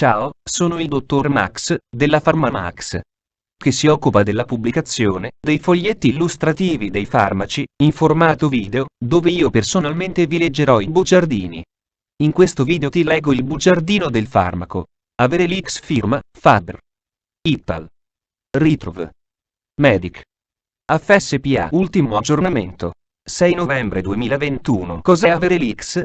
Ciao, sono il dottor Max, della PharmaMax, che si occupa della pubblicazione dei foglietti illustrativi dei farmaci, in formato video, dove io personalmente vi leggerò i bugiardini. In questo video ti leggo il bugiardino del farmaco. Averelix firma, Faber. Ital. Ritrov. Medic. AFSPA. Ultimo aggiornamento. 6 novembre 2021. Cos'è Averelix?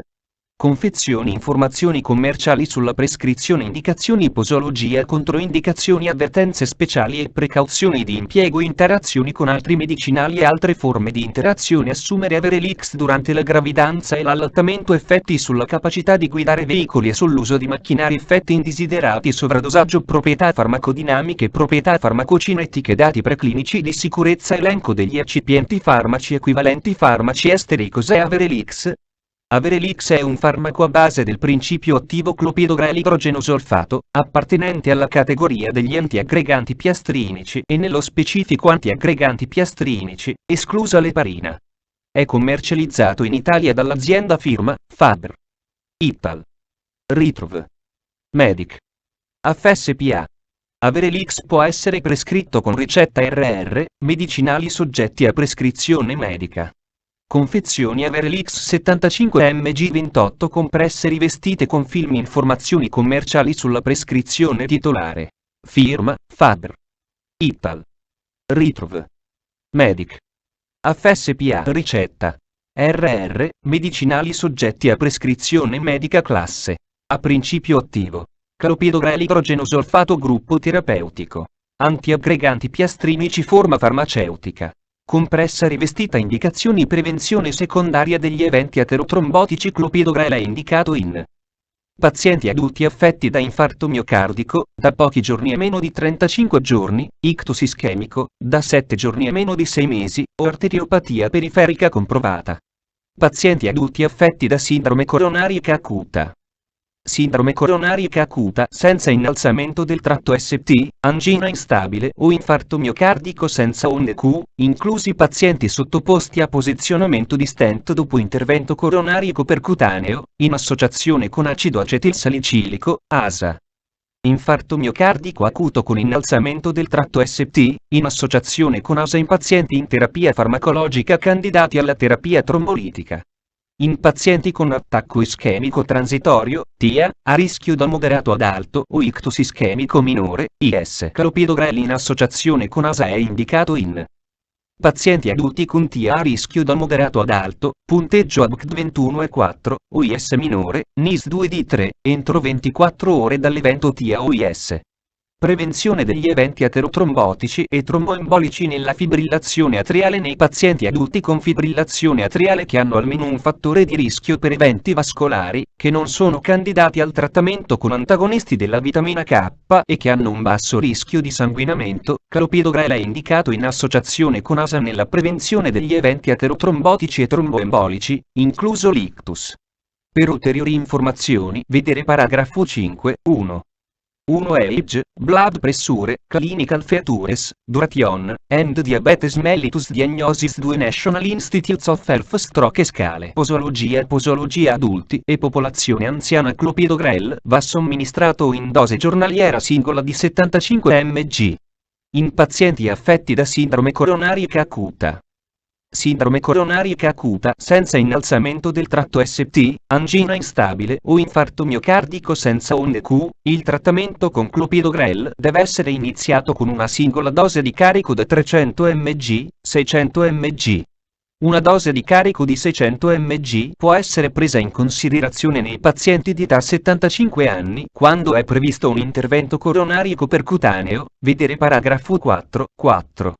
Confezioni, informazioni commerciali sulla prescrizione, indicazioni, posologia, controindicazioni, avvertenze speciali e precauzioni di impiego, interazioni con altri medicinali e altre forme di interazione. Assumere Averelix durante la gravidanza e l'allattamento, effetti sulla capacità di guidare veicoli e sull'uso di macchinari, effetti indesiderati, sovradosaggio, proprietà farmacodinamiche, proprietà farmacocinetiche, dati preclinici di sicurezza, elenco degli eccipienti farmaci, equivalenti farmaci esteri. Cos'è Averelix? Averelix è un farmaco a base del principio attivo clopidogrel-idrogenosolfato, appartenente alla categoria degli antiaggreganti piastrinici e nello specifico antiaggreganti piastrinici, esclusa l'eparina. È commercializzato in Italia dall'azienda firma, Faber. Ital. Ritrov. Medic. AFSPA. Averelix può essere prescritto con ricetta RR, medicinali soggetti a prescrizione medica. Confezioni Averelix 75 mg 28 compresse rivestite con film. Informazioni commerciali sulla prescrizione titolare. Firma, Faber. Ital. Ritrov. Medic. AFSPA. Ricetta. RR, medicinali soggetti a prescrizione medica classe A. Principio attivo. Clopidogrel-idrogenosolfato. Gruppo terapeutico. Antiaggreganti piastrinici. Forma farmaceutica. Compressa rivestita. Indicazioni: prevenzione secondaria degli eventi aterotrombotici. Clopidogrel è indicato in pazienti adulti affetti da infarto miocardico, da pochi giorni a meno di 35 giorni, ictus ischemico, da 7 giorni a meno di 6 mesi, o arteriopatia periferica comprovata. Pazienti adulti affetti da sindrome coronarica acuta. Sindrome coronarica acuta senza innalzamento del tratto ST, angina instabile o infarto miocardico senza onde Q, inclusi pazienti sottoposti a posizionamento di stent dopo intervento coronarico percutaneo, in associazione con acido acetilsalicilico, ASA. Infarto miocardico acuto con innalzamento del tratto ST, in associazione con ASA in pazienti in terapia farmacologica candidati alla terapia trombolitica. In pazienti con attacco ischemico transitorio, TIA, a rischio da moderato ad alto o ictus ischemico minore, IS. Clopidogrel in associazione con ASA è indicato in pazienti adulti con TIA a rischio da moderato ad alto, punteggio ABCD 21,4, o IS minore, NIS 2D3, entro 24 ore dall'evento TIA o IS. Prevenzione degli eventi aterotrombotici e tromboembolici nella fibrillazione atriale nei pazienti adulti con fibrillazione atriale che hanno almeno un fattore di rischio per eventi vascolari, che non sono candidati al trattamento con antagonisti della vitamina K e che hanno un basso rischio di sanguinamento. Clopidogrel è indicato in associazione con ASA nella prevenzione degli eventi aterotrombotici e tromboembolici, incluso l'ictus. Per ulteriori informazioni, vedere paragrafo 5.1. 1 Age, Blood Pressure, Clinical Features, Duration, and Diabetes Mellitus Diagnosis 2 National Institutes of Health Stroke Scale. Posologia adulti e popolazione anziana. Clopidogrel va somministrato in dose giornaliera singola di 75 mg. In pazienti affetti da sindrome coronarica acuta. Sindrome coronarica acuta senza innalzamento del tratto ST, angina instabile o infarto miocardico senza onde Q, il trattamento con clopidogrel deve essere iniziato con una singola dose di carico da 300 mg, 600 mg. Una dose di carico di 600 mg può essere presa in considerazione nei pazienti di età 75 anni quando è previsto un intervento coronarico percutaneo, vedere paragrafo 4.4.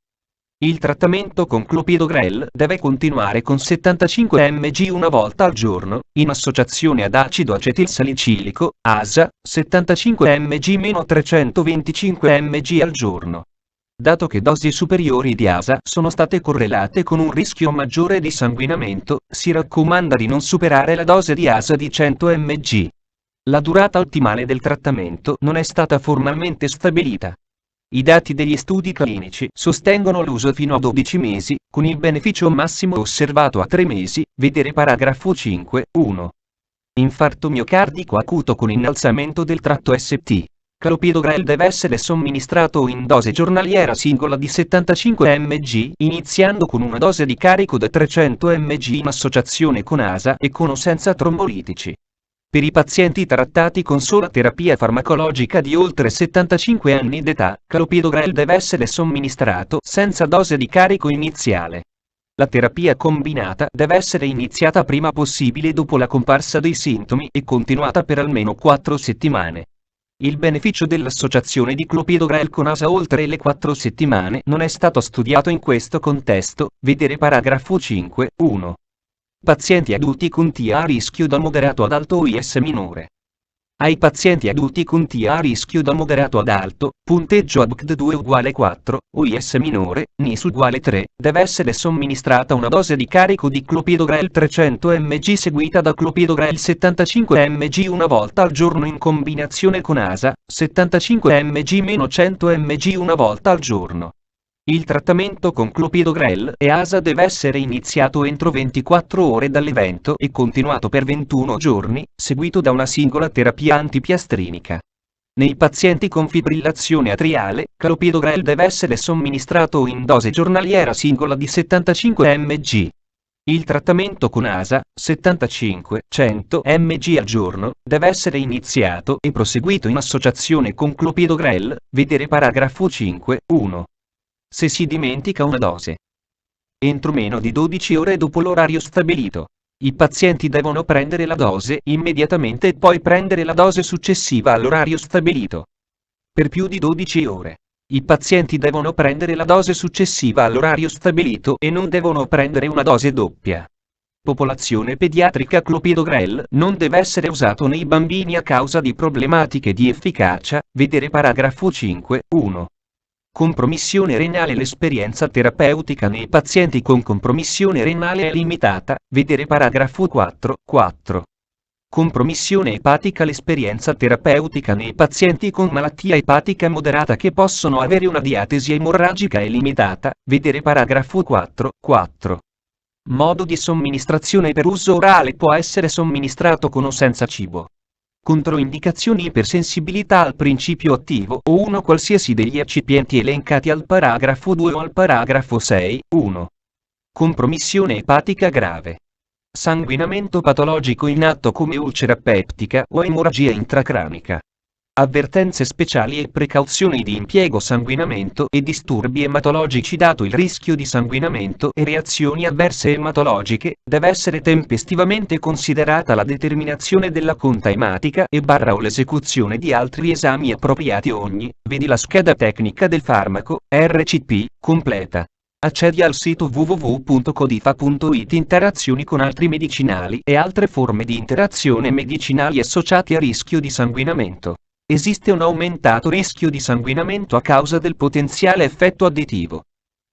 Il trattamento con clopidogrel deve continuare con 75 mg una volta al giorno, in associazione ad acido acetilsalicilico, ASA, 75 mg-325 mg al giorno. Dato che dosi superiori di ASA sono state correlate con un rischio maggiore di sanguinamento, si raccomanda di non superare la dose di ASA di 100 mg. La durata ottimale del trattamento non è stata formalmente stabilita. I dati degli studi clinici sostengono l'uso fino a 12 mesi, con il beneficio massimo osservato a 3 mesi, vedere paragrafo 5.1. Infarto miocardico acuto con innalzamento del tratto ST. Clopidogrel deve essere somministrato in dose giornaliera singola di 75 mg, iniziando con una dose di carico da 300 mg in associazione con ASA e con o senza trombolitici. Per i pazienti trattati con sola terapia farmacologica di oltre 75 anni d'età, clopidogrel deve essere somministrato senza dose di carico iniziale. La terapia combinata deve essere iniziata prima possibile dopo la comparsa dei sintomi e continuata per almeno 4 settimane. Il beneficio dell'associazione di clopidogrel con ASA oltre le 4 settimane non è stato studiato in questo contesto, vedere paragrafo 5.1. Pazienti adulti con TIA a rischio da moderato ad alto OIS minore. Ai pazienti adulti con TIA a rischio da moderato ad alto, punteggio ABCD 2 uguale 4, OIS minore, NIS uguale 3, deve essere somministrata una dose di carico di clopidogrel 300 mg seguita da clopidogrel 75 mg una volta al giorno in combinazione con ASA, 75 mg-100 mg una volta al giorno. Il trattamento con clopidogrel e ASA deve essere iniziato entro 24 ore dall'evento e continuato per 21 giorni, seguito da una singola terapia antipiastrinica. Nei pazienti con fibrillazione atriale, clopidogrel deve essere somministrato in dose giornaliera singola di 75 mg. Il trattamento con ASA, 75-100 mg al giorno, deve essere iniziato e proseguito in associazione con clopidogrel, vedere paragrafo 5.1. Se si dimentica una dose entro meno di 12 ore dopo l'orario stabilito, i pazienti devono prendere la dose immediatamente e poi prendere la dose successiva all'orario stabilito. Per più di 12 ore, i pazienti devono prendere la dose successiva all'orario stabilito e non devono prendere una dose doppia. Popolazione pediatrica clopidogrel non deve essere usato nei bambini a causa di problematiche di efficacia, vedere paragrafo 5.1. Compromissione renale. L'esperienza terapeutica nei pazienti con compromissione renale è limitata, vedere paragrafo 4.4. Compromissione epatica. L'esperienza terapeutica nei pazienti con malattia epatica moderata che possono avere una diatesi emorragica è limitata, vedere paragrafo 4.4. Modo di somministrazione per uso orale. Può essere somministrato con o senza cibo. Controindicazioni. Ipersensibilità al principio attivo o uno qualsiasi degli eccipienti elencati al paragrafo 2 o al paragrafo 6.1. Compromissione epatica grave. Sanguinamento patologico in atto come ulcera peptica o emorragia intracranica. Avvertenze speciali e precauzioni di impiego. Sanguinamento e disturbi ematologici. Dato il rischio di sanguinamento e reazioni avverse ematologiche, deve essere tempestivamente considerata la determinazione della conta ematica o l'esecuzione di altri esami appropriati vedi la scheda tecnica del farmaco, RCP, completa. Accedi al sito www.codifa.it. Interazioni con altri medicinali e altre forme di interazione medicinali associati a rischio di sanguinamento. Esiste un aumentato rischio di sanguinamento a causa del potenziale effetto additivo.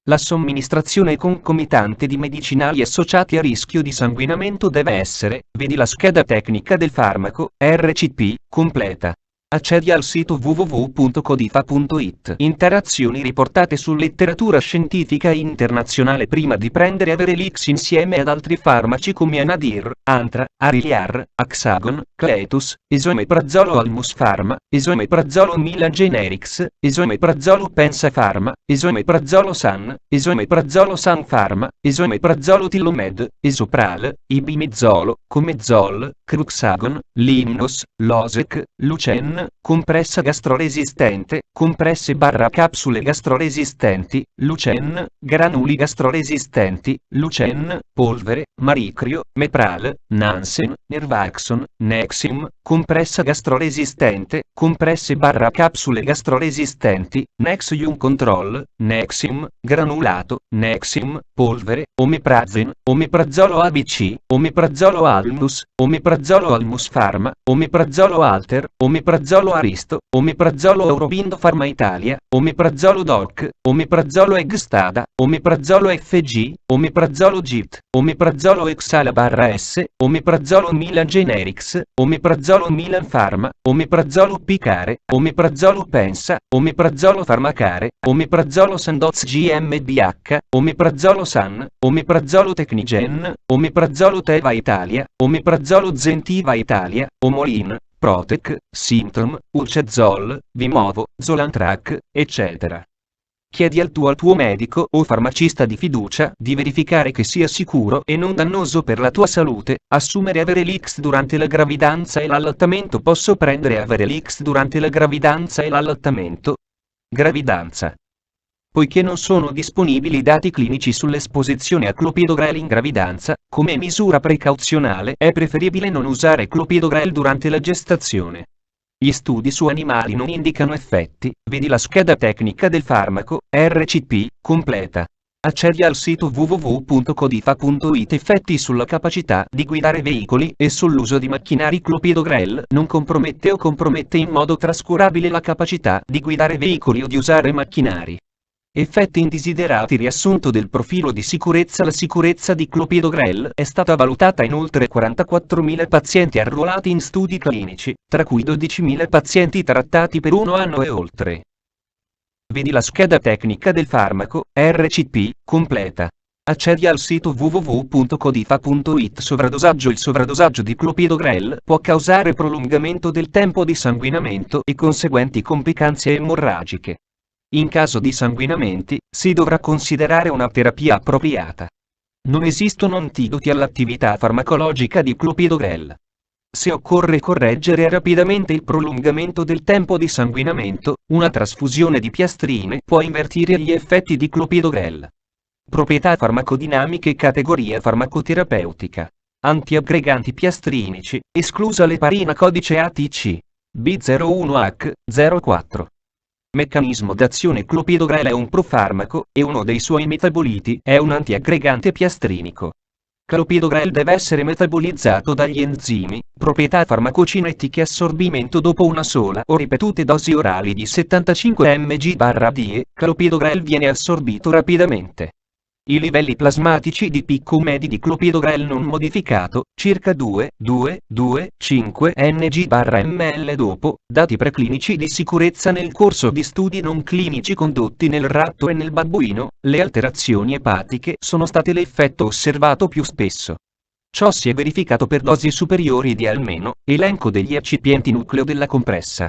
La somministrazione concomitante di medicinali associati a rischio di sanguinamento deve essere, vedi la scheda tecnica del farmaco, RCP, completa. Accedi al sito www.codifa.it. Interazioni riportate su letteratura scientifica internazionale. Prima di prendere Averelix insieme ad altri farmaci come Anadir, Antra, Ariliar, Axagon, Cletus, esomeprazolo Almus Pharma, esomeprazolo Milan Generics, esomeprazolo Pensa Pharma, esomeprazolo San, esomeprazolo San Pharma, esomeprazolo Tilomed, Esopral, Ibimezolo, Comezol, Cruxagon, Limnos, Losec, Lucen, compressa gastroresistente, compresse / capsule gastroresistenti, Lucen, granuli gastroresistenti, Lucen, polvere, Maricrio, Mepral, Nansen, Nervaxon, Nexium, compressa gastroresistente, compresse / capsule gastroresistenti, Nexium Control, Nexium, granulato, Nexium, polvere, Omeprazin, Omeprazolo ABC, Omeprazolo Almus, Omeprazolo Almus Pharma, Omeprazolo Alter, Omeprazolo Aristo, Omeprazolo Aurobindo Pharma Italia, Omeprazolo Doc, Omeprazolo Egstada, Omeprazolo FG, Omeprazolo GIT, Omeprazolo omeprazolo Exhala/S, omeprazolo Milan Generics, omeprazolo Milan Pharma, omeprazolo Picare, omeprazolo Pensa, omeprazolo Pharmacare, omeprazolo Sandoz GmbH, omeprazolo San, omeprazolo Technigen, omeprazolo Teva Italia, omeprazolo Zentiva Italia, Omolin, Protec, Symptom, Urcezol, Vimovo, Zolantrac, eccetera. Chiedi al tuo medico o farmacista di fiducia di verificare che sia sicuro e non dannoso per la tua salute assumere Averelix durante la gravidanza e l'allattamento. Posso prendere Averelix durante la gravidanza e l'allattamento? Gravidanza. Poiché non sono disponibili dati clinici sull'esposizione a clopidogrel in gravidanza, come misura precauzionale è preferibile non usare clopidogrel durante la gestazione. Gli studi su animali non indicano effetti, vedi la scheda tecnica del farmaco, RCP, completa. Accedi al sito www.codifa.it. Effetti sulla capacità di guidare veicoli e sull'uso di macchinari. Clopidogrel non compromette o compromette in modo trascurabile la capacità di guidare veicoli o di usare macchinari. Effetti indesiderati. Riassunto del profilo di sicurezza. La sicurezza di clopidogrel è stata valutata in oltre 44.000 pazienti arruolati in studi clinici, tra cui 12.000 pazienti trattati per 1 anno e oltre. Vedi la scheda tecnica del farmaco, RCP, completa. Accedi al sito www.codifa.it. Sovradosaggio. Il sovradosaggio di clopidogrel può causare prolungamento del tempo di sanguinamento e conseguenti complicanze emorragiche. In caso di sanguinamenti, si dovrà considerare una terapia appropriata. Non esistono antidoti all'attività farmacologica di clopidogrel. Se occorre correggere rapidamente il prolungamento del tempo di sanguinamento, una trasfusione di piastrine può invertire gli effetti di clopidogrel. Proprietà farmacodinamiche. Categoria farmacoterapeutica. Antiaggreganti piastrinici, esclusa l'eparina. Codice ATC B01H04. Meccanismo d'azione. Clopidogrel è un profarmaco, e uno dei suoi metaboliti è un antiaggregante piastrinico. Clopidogrel deve essere metabolizzato dagli enzimi. Proprietà farmacocinetiche. Assorbimento dopo una sola o ripetute dosi orali di 75 mg/die. Clopidogrel viene assorbito rapidamente. I livelli plasmatici di picco medi di clopidogrel non modificato, circa 2,5 ng/ml. Dopo, dati preclinici di sicurezza. Nel corso di studi non clinici condotti nel ratto e nel babbuino, le alterazioni epatiche sono state l'effetto osservato più spesso. Ciò si è verificato per dosi superiori di almeno, elenco degli eccipienti nucleo della compressa.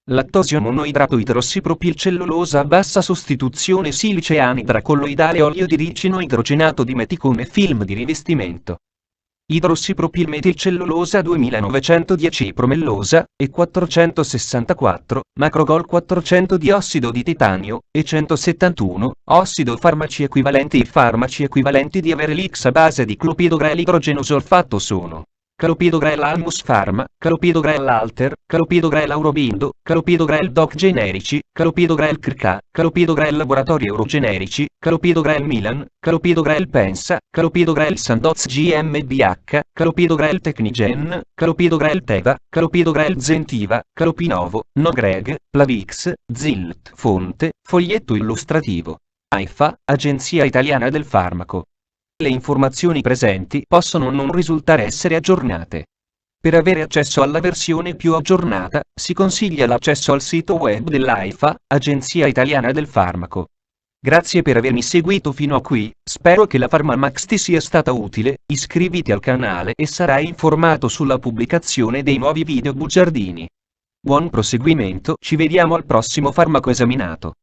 Lattosio monoidrato idrossipropilcellulosa a bassa sostituzione silice anidra colloidale olio di ricino idrogenato di meticone film di rivestimento. Idrossipropilmetilcellulosa 2910 promellosa, e 464, macrogol 400 di ossido di titanio, e 171, ossido. Farmaci equivalenti. I farmaci equivalenti di Averelix a base di clopidogrel idrogenosolfato sono clopidogrel Almus Pharma, clopidogrel Alter, clopidogrel Aurobindo, clopidogrel Doc Generici, clopidogrel Krka, clopidogrel Laboratori Eurogenerici, clopidogrel Milan, clopidogrel Pensa, clopidogrel Sandoz GmbH, clopidogrel Technigen, clopidogrel Teva, clopidogrel Zentiva, Clopinovo, Nogreg, Plavix, Zilt. Fonte, foglietto illustrativo. AIFA, Agenzia Italiana del Farmaco. Le informazioni presenti possono non risultare essere aggiornate. Per avere accesso alla versione più aggiornata, si consiglia l'accesso al sito web dell'AIFA, Agenzia Italiana del Farmaco. Grazie per avermi seguito fino a qui, spero che la PharmaMax ti sia stata utile. Iscriviti al canale e sarai informato sulla pubblicazione dei nuovi video bugiardini. Buon proseguimento, ci vediamo al prossimo farmaco esaminato.